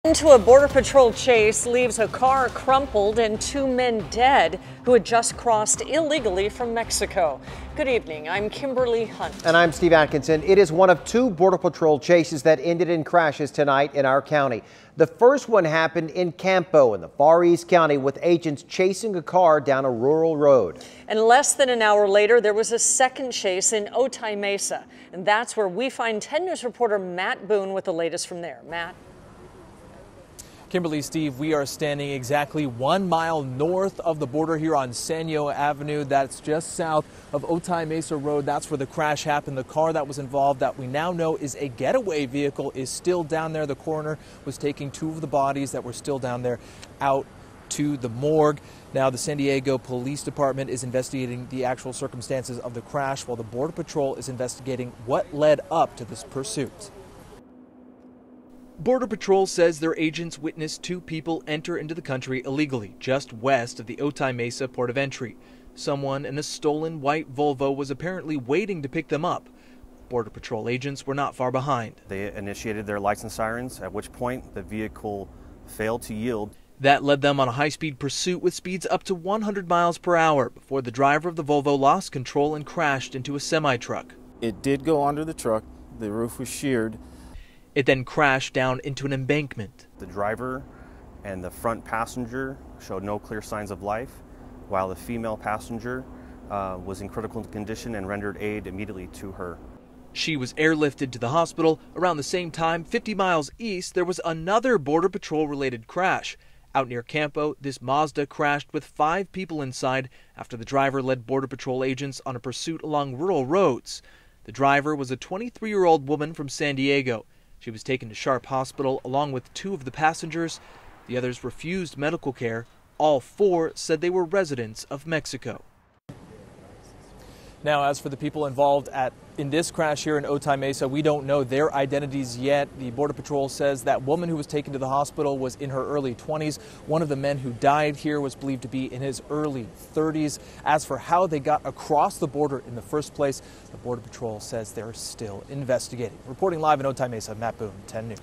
Into a Border Patrol chase leaves a car crumpled and two men dead who had just crossed illegally from Mexico. Good evening, I'm Kimberly Hunt. And I'm Steve Atkinson. It is one of two Border Patrol chases that ended in crashes tonight in our county. The first one happened in Campo in the Far East County with agents chasing a car down a rural road. And less than an hour later, there was a second chase in Otay Mesa. And that's where we find 10 News reporter Matt Boone with the latest from there. Matt. Kimberly, Steve, we are standing exactly 1 mile north of the border here on Sanyo Avenue. That's just south of Otay Mesa Road. That's where the crash happened. The car that was involved, that we now know is a getaway vehicle, is still down there. The coroner was taking two of the bodies that were still down there out to the morgue. Now, the San Diego Police Department is investigating the actual circumstances of the crash, while the Border Patrol is investigating what led up to this pursuit. Border Patrol says their agents witnessed two people enter into the country illegally just west of the Otay Mesa port of entry. Someone in a stolen white Volvo was apparently waiting to pick them up. Border Patrol agents were not far behind. They initiated their license sirens, at which point the vehicle failed to yield. That led them on a high-speed pursuit with speeds up to 100 miles per hour before the driver of the Volvo lost control and crashed into a semi-truck. It did go under the truck. The roof was sheared. It then crashed down into an embankment. The driver and the front passenger showed no clear signs of life, while the female passenger was in critical condition and rendered aid immediately to her. She was airlifted to the hospital. Around the same time, 50 miles east, there was another Border Patrol-related crash. Out near Campo, this Mazda crashed with 5 people inside after the driver led Border Patrol agents on a pursuit along rural roads. The driver was a 23-year-old woman from San Diego. She was taken to Sharp Hospital along with 2 of the passengers. The others refused medical care. All 4 said they were residents of Mexico. Now, as for the people involved in this crash here in Otay Mesa, we don't know their identities yet. The Border Patrol says that woman who was taken to the hospital was in her early 20s. One of the men who died here was believed to be in his early 30s. As for how they got across the border in the first place, the Border Patrol says they're still investigating. Reporting live in Otay Mesa, Matt Boone, 10 News.